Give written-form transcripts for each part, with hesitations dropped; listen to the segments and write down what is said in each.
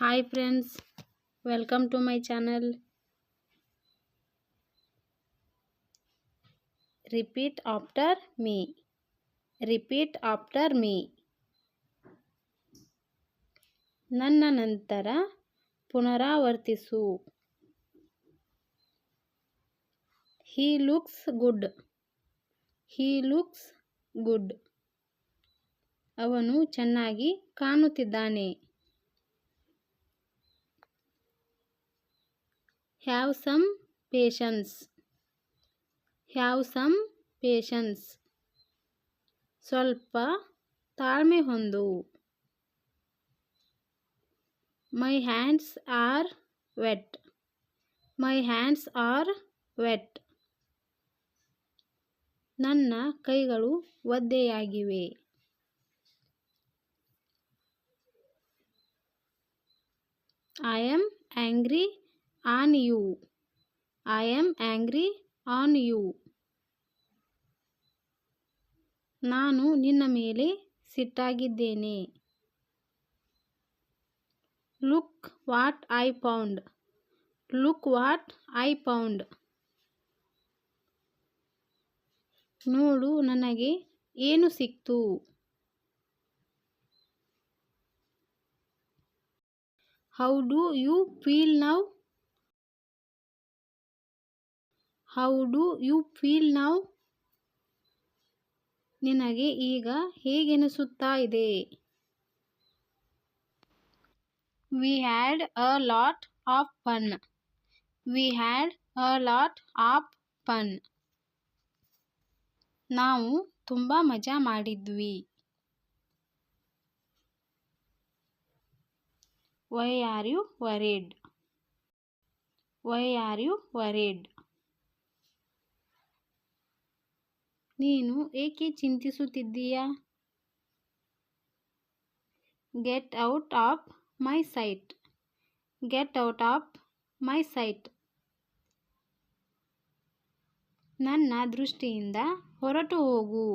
Hi friends, welcome to my channel. Repeat after me. Repeat after me. ನನ್ನ ನಂತರ ಪುನರಾವರ್ತಿಸು. He looks good. He looks good. ಅವನು ಚೆನ್ನಾಗಿ ಕಾಣುತ್ತಿದ್ದಾನೆ. Have some patience. Have some patience. ಸ್ವಲ್ಪ ತಾಳ್ಮೆ ಹೊಂದು. My hands are wet. My hands are wet. ನನ್ನ ಕೈಗಳು ಒದ್ದೆಯಾಗಿವೆ. I am angry on you. I am angry on you. ನಾನು ನಿನ್ನ ಮೇಲೆ ಸಿಟ್ಟಾಗಿದ್ದೇನೆ. Look what I found. Look what I found. ನೋಡು ನನಗೆ ಏನು ಸಿಕ್ತು. How do you feel now? How do you feel now? ನಿನಗೆ ಈಗ ಹೇಗೆನಿಸುತ್ತಾ ಇದೆ? We had a lot of fun. We had a lot of fun. ನಾವು ತುಂಬ ಮಜಾ ಮಾಡಿದ್ವಿ. Why are you worried? Why are you worried? ನೀನು ಏಕೆ ಚಿಂತಿಸುತ್ತಿದ್ದೀಯಾ? Get out of my sight. Get out of my sight. ನನ್ನ ದೃಷ್ಟಿಯಿಂದ ಹೊರಟು ಹೋಗು.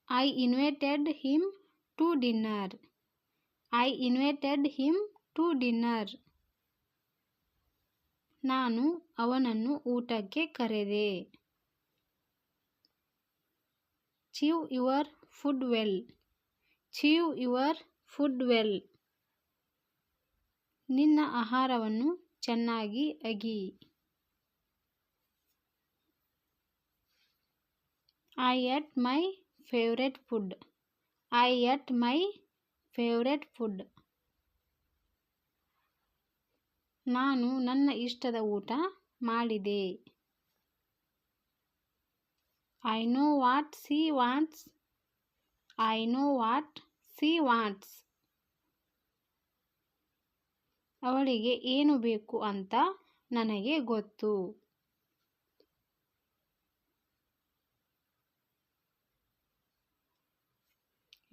I invited him to dinner. I invited him to dinner. ನಾನು ಅವನನ್ನು ಊಟಕ್ಕೆ ಕರೆದೆ. Chew your food well. Chew your food well. ನಿನ್ನ ಆಹಾರವನ್ನು ಚೆನ್ನಾಗಿ ಅಗಿ. I ate my favorite food. I ate my favorite food. ನಾನು ನನ್ನ ಇಷ್ಟದ ಊಟ ಮಾಡಿದೆ. I know what she wants. I know what she wants. ಅವಳಿಗೆ ಏನು ಬೇಕು ಅಂತ ನನಗೆ ಗೊತ್ತು.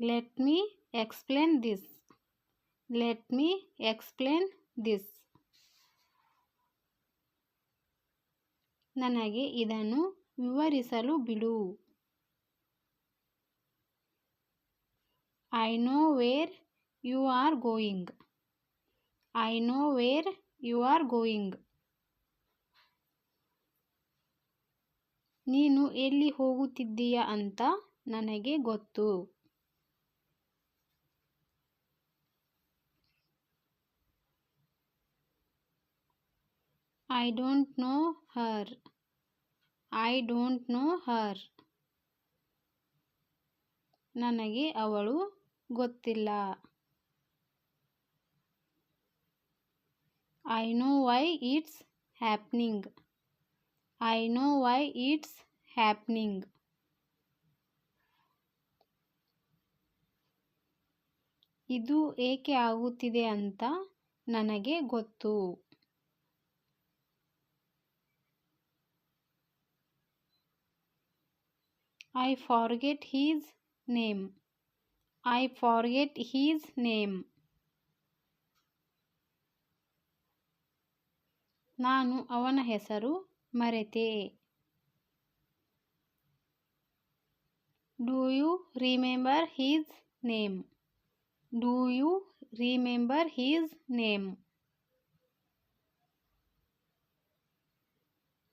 Let me explain this. Let me explain this. ನನಗೆ ಇದನ್ನು ವಿವರಿಸಲು ಬಿಡು. I know where you are going. I know where you are going. ನೀನು ಎಲ್ಲಿ ಹೋಗುತ್ತಿದ್ದೀಯ ಅಂತ ನನಗೆ ಗೊತ್ತು. I don't know her. I don't know her. ನನಗೆ ಅವಳು ಗೊತ್ತಿಲ್ಲ. I know why it's happening. I know why it's happening. ಇದು ಏಕೆ ಆಗುತ್ತಿದೆ ಅಂತ ನನಗೆ ಗೊತ್ತು. I forget his name. I forget his name. ನಾನು ಅವನ ಹೆಸರು ಮರೆತೆ. Do you remember his name? Do you remember his name?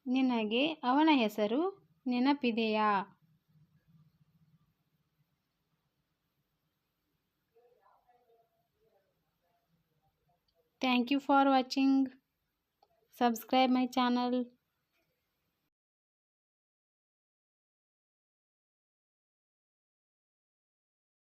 ನಿನಗೆ ಅವನ ಹೆಸರು ನೆನಪಿದೆಯಾ? Thank you for watching. Subscribe my channel.